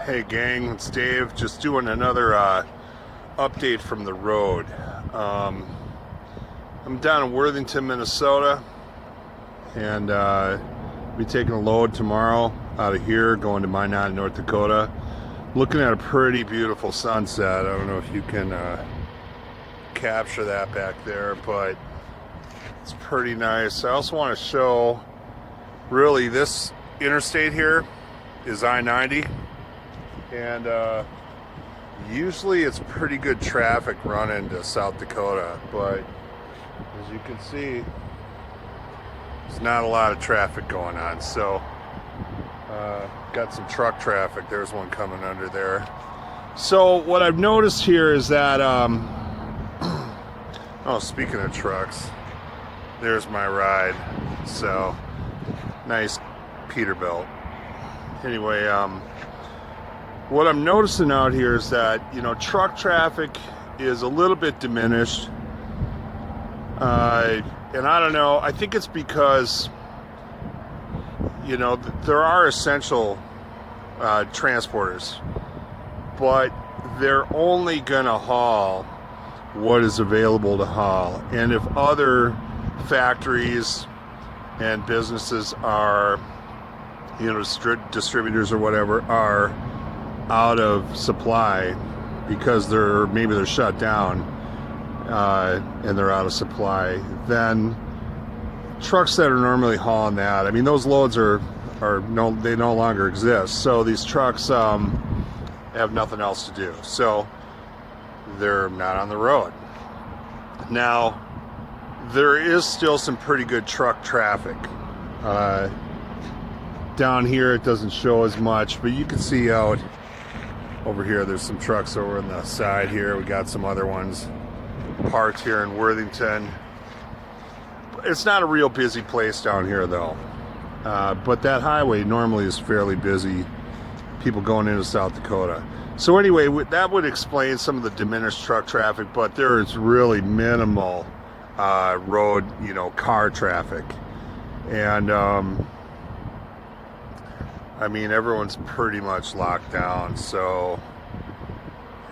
Hey gang, it's Dave. Just doing another update from the road. I'm down in Worthington, Minnesota, and be taking a load tomorrow out of here, going to Minot, North Dakota. Looking at a pretty beautiful sunset. I don't know if you can capture that back there, but it's pretty nice. I also want to show, really, this interstate here is I-90. And usually it's pretty good traffic running to South Dakota, but as you can see, there's not a lot of traffic going on. So got some truck traffic. There's one coming under there. So what I've noticed here is that oh, speaking of trucks, there's my ride. So nice Peterbilt. Anyway, what I'm noticing out here is that, truck traffic is a little bit diminished. And I don't know, I think it's because, there are essential transporters, but they're only going to haul what is available to haul. And if other factories and businesses are, distributors or whatever, are out of supply because they're shut down and they're out of supply, then trucks that are normally hauling that, those loads they no longer exist. So these trucks have nothing else to do, so they're not on the road. Now there is still some pretty good truck traffic down here. It doesn't show as much, but you can see out over here, there's some trucks over on the side here. We got some other ones parked here in Worthington. It's not a real busy place down here though. But that highway normally is fairly busy. People going into South Dakota. So anyway, that would explain some of the diminished truck traffic, but there is really minimal road, car traffic. And everyone's pretty much locked down, so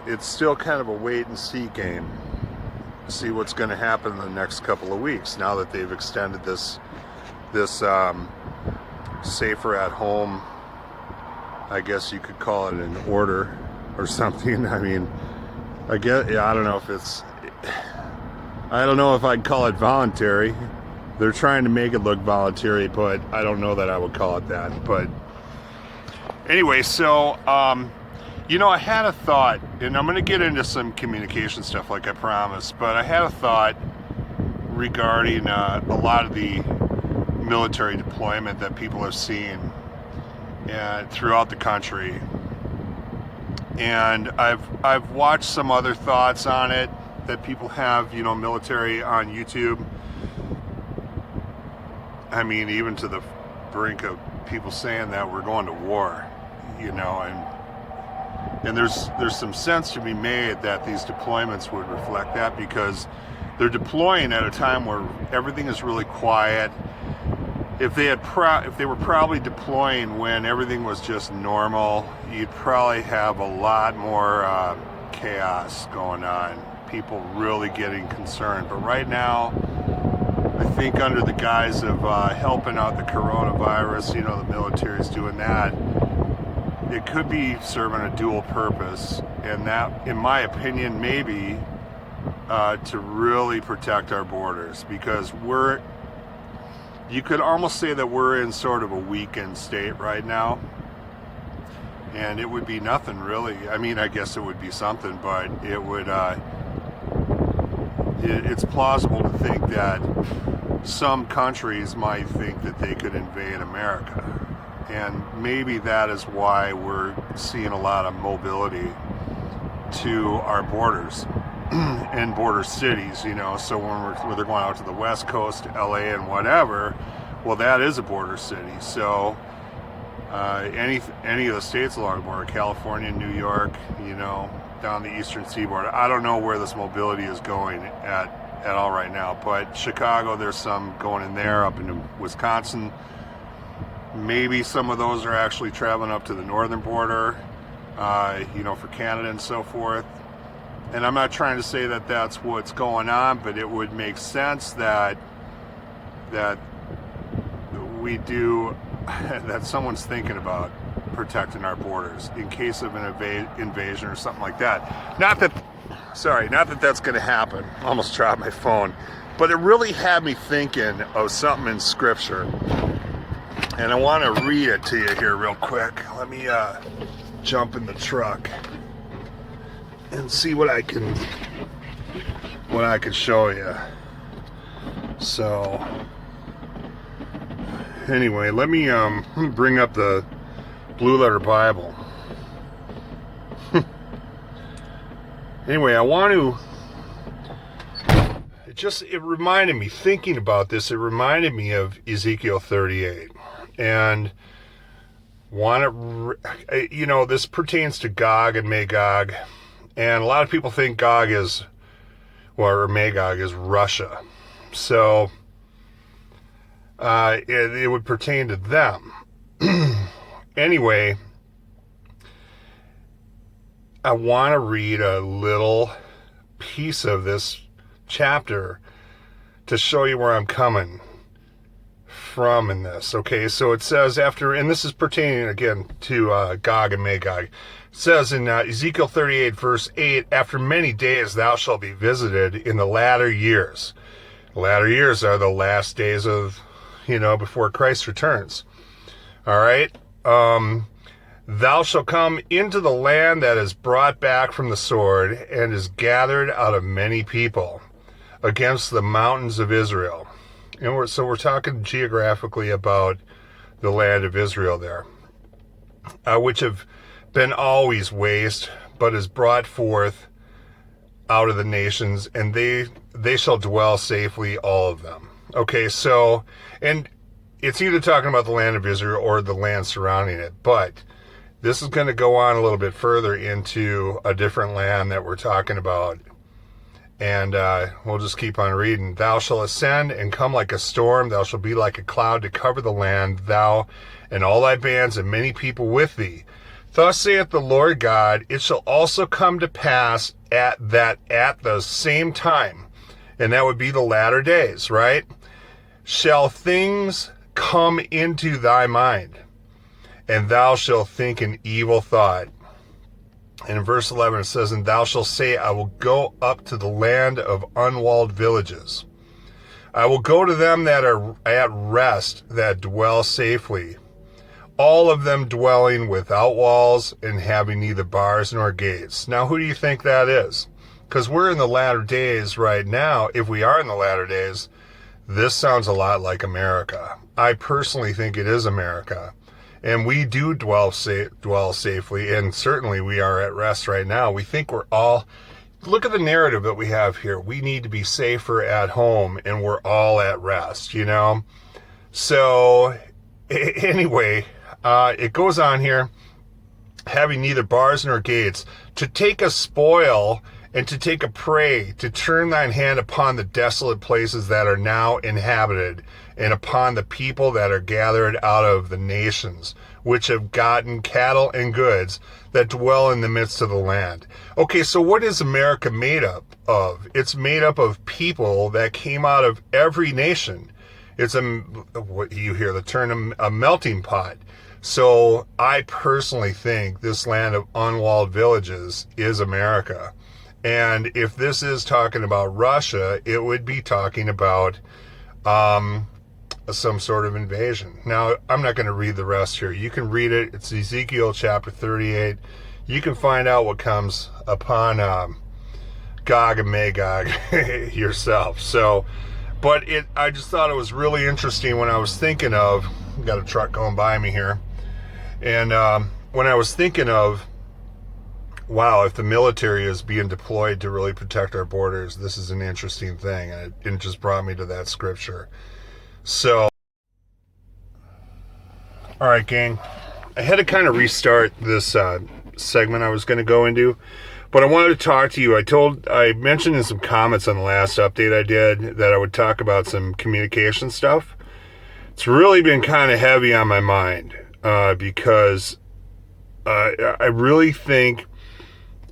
it's still kind of a wait and see game. See what's going to happen in the next couple of weeks now that they've extended this safer at home, I guess you could call it, an order or something. I don't know if I'd call it voluntary. They're trying to make it look voluntary, but I don't know that I would call it that. But anyway, so, I had a thought, and I'm going to get into some communication stuff like I promised, but I had a thought regarding a lot of the military deployment that people have seen throughout the country. And I've watched some other thoughts on it that people have, military on YouTube. Even to the brink of people saying that we're going to war, and there's some sense to be made that these deployments would reflect that, because they're deploying at a time where everything is really quiet. If they were probably deploying when everything was just normal, you'd probably have a lot more chaos going on, people really getting concerned. But right now, I think under the guise of helping out the coronavirus, the military's doing that. It could be serving a dual purpose, and that, in my opinion, maybe to really protect our borders, because you could almost say that we're in sort of a weakened state right now, and it would be nothing really. I guess it would be something, but it would. It's plausible to think that some countries might think that they could invade America. And maybe that is why we're seeing a lot of mobility to our borders and border cities, So when they're going out to the West Coast, LA and whatever, well, that is a border city. So any of the states along the border, California, New York, down the eastern seaboard. I don't know where this mobility is going at all right now, but Chicago, there's some going in there, up into Wisconsin. Maybe some of those are actually traveling up to the northern border. for Canada and so forth. And I'm not trying to say that that's what's going on, but it would make sense that we do, that someone's thinking about protecting our borders in case of an invasion or something like that. Not that that's going to happen. I almost dropped my phone. But it really had me thinking of something in Scripture. And I want to read it to you here real quick. Let me jump in the truck and see what I can show you. So anyway, let me bring up the Blue Letter Bible. Anyway, I want to, it reminded me, thinking about this, it reminded me of Ezekiel 38. And this pertains to Gog and Magog. And a lot of people think Magog is Russia. So it would pertain to them. Anyway, I want to read a little piece of this chapter to show you where I'm coming from in this. Okay, so it says and this is pertaining again to Gog and Magog. It says in Ezekiel 38 verse 8, after many days thou shalt be visited in the latter years. The latter years are the last days of, before Christ returns. All right. Thou shalt come into the land that is brought back from the sword and is gathered out of many people against the mountains of Israel. And we're talking geographically about the land of Israel there, which have been always waste, but is brought forth out of the nations, and they shall dwell safely, all of them. Okay, so, and it's either talking about the land of Israel or the land surrounding it, but this is going to go on a little bit further into a different land that we're talking about. And we'll just keep on reading. Thou shalt ascend and come like a storm. Thou shalt be like a cloud to cover the land, thou and all thy bands and many people with thee. Thus saith the Lord God, it shall also come to pass at the same time, and that would be the latter days, right? Shall things come into thy mind, and thou shalt think an evil thought. And in verse 11 it says, and thou shalt say, I will go up to the land of unwalled villages. I will go to them that are at rest, that dwell safely, all of them dwelling without walls and having neither bars nor gates. Now, who do you think that is? Because we're in the latter days right now. If we are in the latter days, this sounds a lot like America. I personally think it is America. And we do dwell safely, and certainly we are at rest right now. We think we're all, look at the narrative that we have here. We need to be safer at home, and we're all at rest, So, anyway, it goes on here, having neither bars nor gates, to take a spoil and to take a prey, to turn thine hand upon the desolate places that are now inhabited, and upon the people that are gathered out of the nations, which have gotten cattle and goods, that dwell in the midst of the land. Okay, so what is America made up of? It's made up of people that came out of every nation. It's what you hear the term, a melting pot. So I personally think this land of unwalled villages is America. And if this is talking about Russia, it would be talking about some sort of invasion. Now, I'm not going to read the rest here. You can read it. It's Ezekiel chapter 38. You can find out what comes upon Gog and Magog yourself. So, but I just thought it was really interesting when I was thinking of, got a truck going by me here, and when I was thinking of, wow, if the military is being deployed to really protect our borders, this is an interesting thing. And it just brought me to that scripture. So, all right, gang. I had to kind of restart this segment I was going to go into, but I wanted to talk to you. I mentioned in some comments on the last update I did that I would talk about some communication stuff. It's really been kind of heavy on my mind because I really think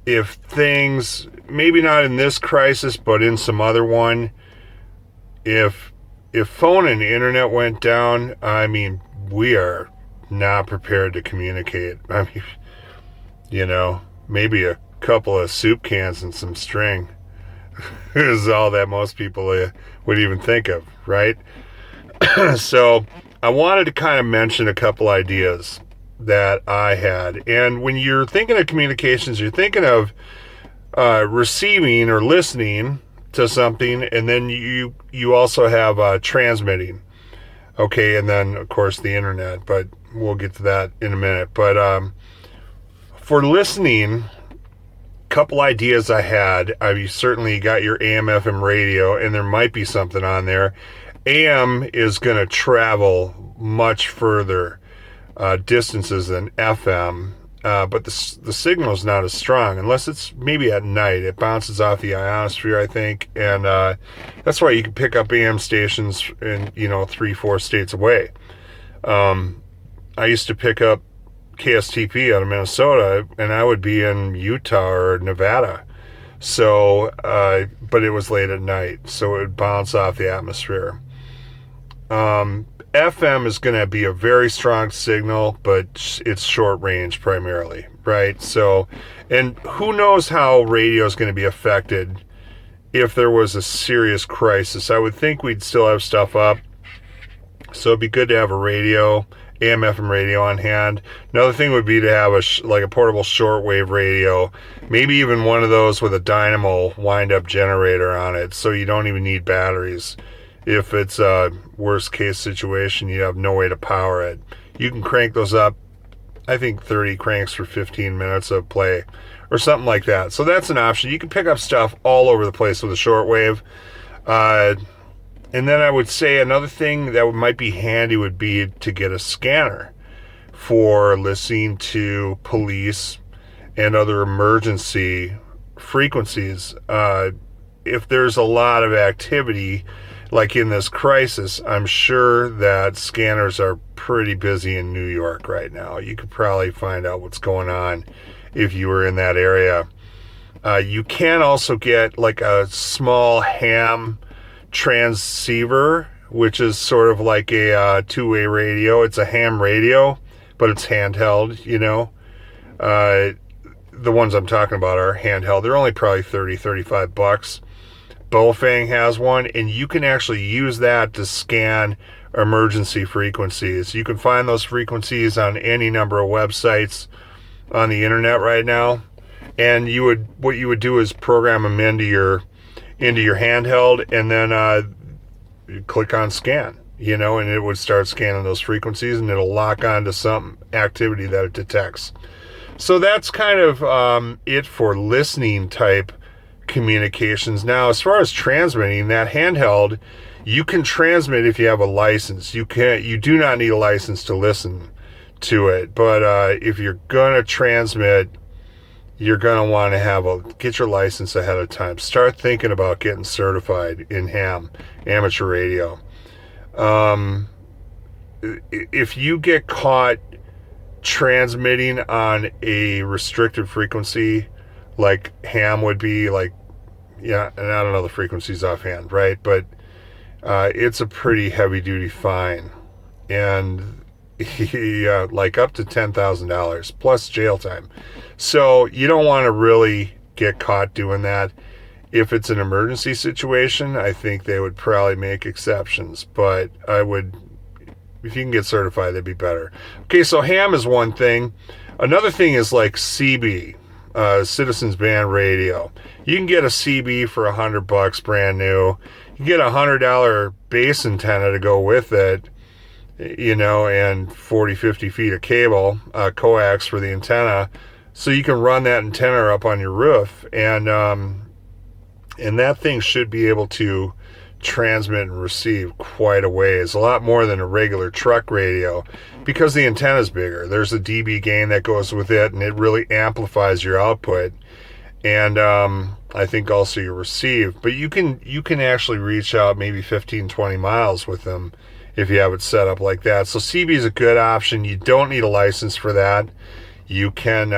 if things, maybe not in this crisis, but in some other one, if phone and internet went down, I mean, we are not prepared to communicate. I mean, maybe a couple of soup cans and some string is all that most people would even think of, right? So I wanted to kind of mention a couple ideas that I had. And when you're thinking of communications, you're thinking of receiving or listening to something, and then you also have transmitting. Okay, and then of course the internet, but we'll get to that in a minute. But for listening, couple ideas I had. You certainly got your AM FM radio, and there might be something on there. AM is going to travel much further distances than FM, but the signal is not as strong unless it's maybe at night. It bounces off the ionosphere, I think, and that's why you can pick up AM stations in 3-4 states away. I used to pick up KSTP out of Minnesota, and I would be in Utah or Nevada. So, but it was late at night, so it would bounce off the atmosphere. FM is going to be a very strong signal, but it's short range primarily, right? So, and who knows how radio is going to be affected if there was a serious crisis. I would think we'd still have stuff up, so it'd be good to have a radio, AM FM radio on hand. Another thing would be to have a portable shortwave radio, maybe even one of those with a dynamo wind-up generator on it, so you don't even need batteries. If it's a worst case situation, you have no way to power it. You can crank those up, I think 30 cranks for 15 minutes of play or something like that. So that's an option. You can pick up stuff all over the place with a shortwave. And then I would say another thing that might be handy would be to get a scanner for listening to police and other emergency frequencies. If there's a lot of activity, like in this crisis, I'm sure that scanners are pretty busy in New York right now. You could probably find out what's going on if you were in that area. You can also get like a small ham transceiver, which is sort of like a two-way radio. It's a ham radio, but it's handheld, The ones I'm talking about are handheld. They're only probably $30-$35. Bowfang has one, and you can actually use that to scan emergency frequencies. You can find those frequencies on any number of websites on the internet right now, and what you would do is program them into your handheld, and then you click on scan, and it would start scanning those frequencies, and it'll lock onto some activity that it detects. So that's kind of it for listening type communications. Now, as far as transmitting, that handheld, you can transmit if you have a license. You do not need a license to listen to it, but if you're gonna transmit, you're gonna want to get your license ahead of time. Start thinking about getting certified in amateur radio. If you get caught transmitting on a restricted frequency, like ham would be, and I don't know the frequencies offhand, right? But it's a pretty heavy duty fine, and like up to $10,000 plus jail time. So you don't want to really get caught doing that. If it's an emergency situation, I think they would probably make exceptions, but if you can get certified, that'd be better. Okay, so ham is one thing. Another thing is like CB, Citizens Band Radio. You can get a CB for $100 brand new. You can get a $100 base antenna to go with it, and 40, 50 feet of cable, coax for the antenna. So you can run that antenna up on your roof, and that thing should be able to transmit and receive quite a ways, a lot more than a regular truck radio, because the antenna is bigger. There's a dB gain that goes with it, and it really amplifies your output, and I think also your receive. But you can actually reach out maybe 15-20 miles with them if you have it set up like that. So CB is a good option. You don't need a license for that. you can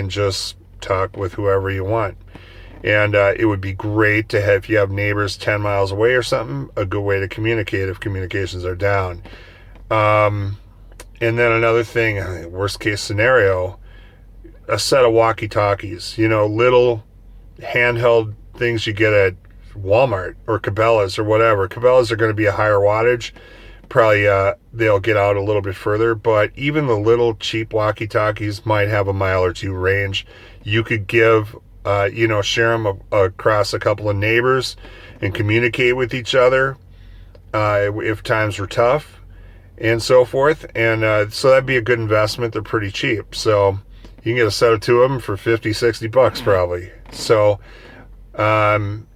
just talk with whoever you want. And it would be great to have, if you have neighbors 10 miles away or something, a good way to communicate if communications are down. And then another thing, worst case scenario, a set of walkie-talkies, little handheld things you get at Walmart or Cabela's or whatever. Cabela's are going to be a higher wattage. Probably they'll get out a little bit further, but even the little cheap walkie-talkies might have a mile or two range. You could give, share them across a couple of neighbors and communicate with each other if times were tough and so forth. And so that'd be a good investment. They're pretty cheap. So you can get a set of two of them for $50-$60 probably. So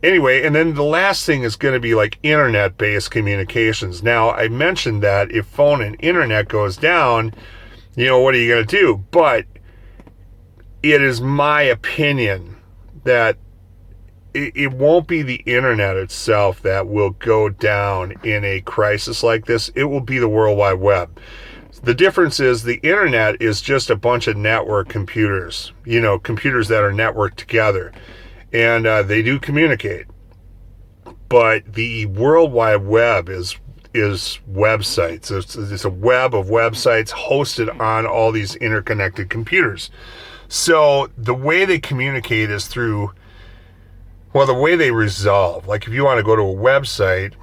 anyway, and then the last thing is going to be like internet-based communications. Now, I mentioned that if phone and internet goes down, what are you going to do? But it is my opinion that it won't be the internet itself that will go down in a crisis like this. It will be the World Wide Web. The difference is the internet is just a bunch of network computers, computers that are networked together. And they do communicate. But the World Wide Web is websites. It's a web of websites hosted on all these interconnected computers. So the way they communicate is through, the way they resolve. Like if you want to go to a website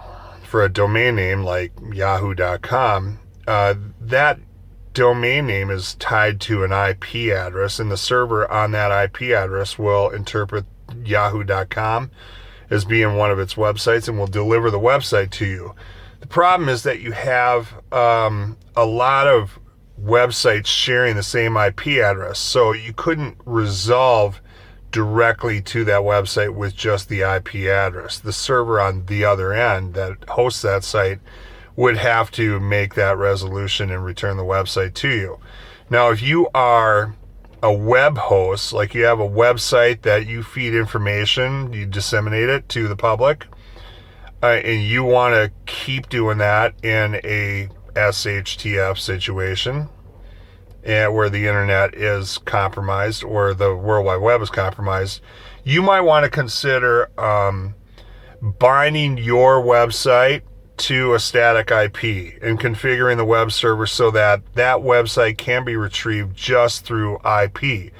for a domain name like yahoo.com, that domain name is tied to an IP address, and the server on that IP address will interpret yahoo.com as being one of its websites and will deliver the website to you. The problem is that you have a lot of websites sharing the same IP address, so you couldn't resolve directly to that website with just the IP address. The server on the other end that hosts that site would have to make that resolution and return the website to you. Now, if you are a web host, like you have a website that you feed information, you disseminate it to the public, and you want to keep doing that in a SHTF situation, and where the internet is compromised or the World Wide Web is compromised, you might want to consider binding your website to a static IP and configuring the web server so that that website can be retrieved just through IP.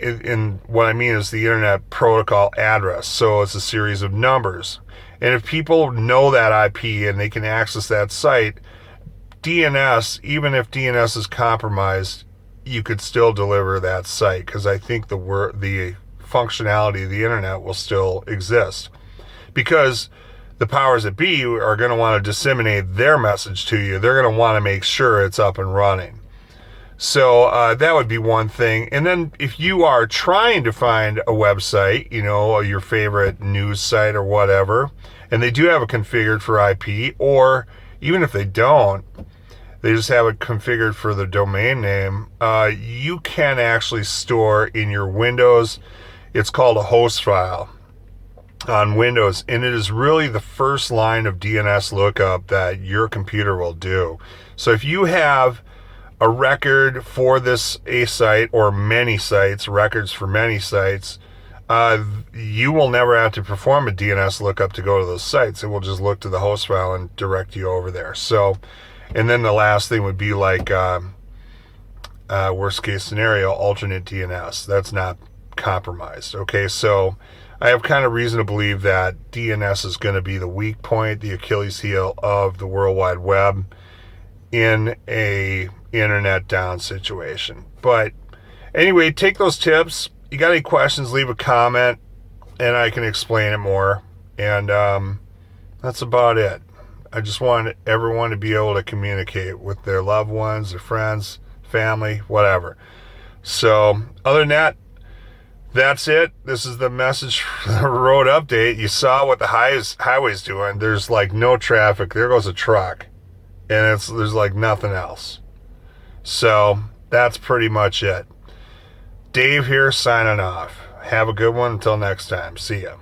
And what I mean is the internet protocol address. So it's a series of numbers. And if people know that IP and they can access that site, DNS, even if DNS is compromised, you could still deliver that site, because I think the functionality of the internet will still exist. Because the powers that be are going to want to disseminate their message to you. They're going to want to make sure it's up and running. So that would be one thing. And then if you are trying to find a website, your favorite news site or whatever, and they do have it configured for IP, or even if they don't, they just have it configured for the domain name, you can actually store in your Windows, it's called a host file on Windows, and it is really the first line of DNS lookup that your computer will do. So if you have a record for a site or many sites, records for many sites, you will never have to perform a DNS lookup to go to those sites. It will just look to the host file and direct you over there. So, and then the last thing would be like worst case scenario, alternate DNS. That's not compromised. Okay, so I have kind of reason to believe that DNS is going to be the weak point, the Achilles heel of the World Wide Web in a internet down situation. But anyway, take those tips. You got any questions, leave a comment and I can explain it more. And that's about it. I just want everyone to be able to communicate with their loved ones, their friends, family, whatever. So other than that, that's it. This is the message for the road update. You saw what the highway's doing. There's like no traffic. There goes a truck. And there's like nothing else. So that's pretty much it. Dave here signing off. Have a good one until next time. See ya.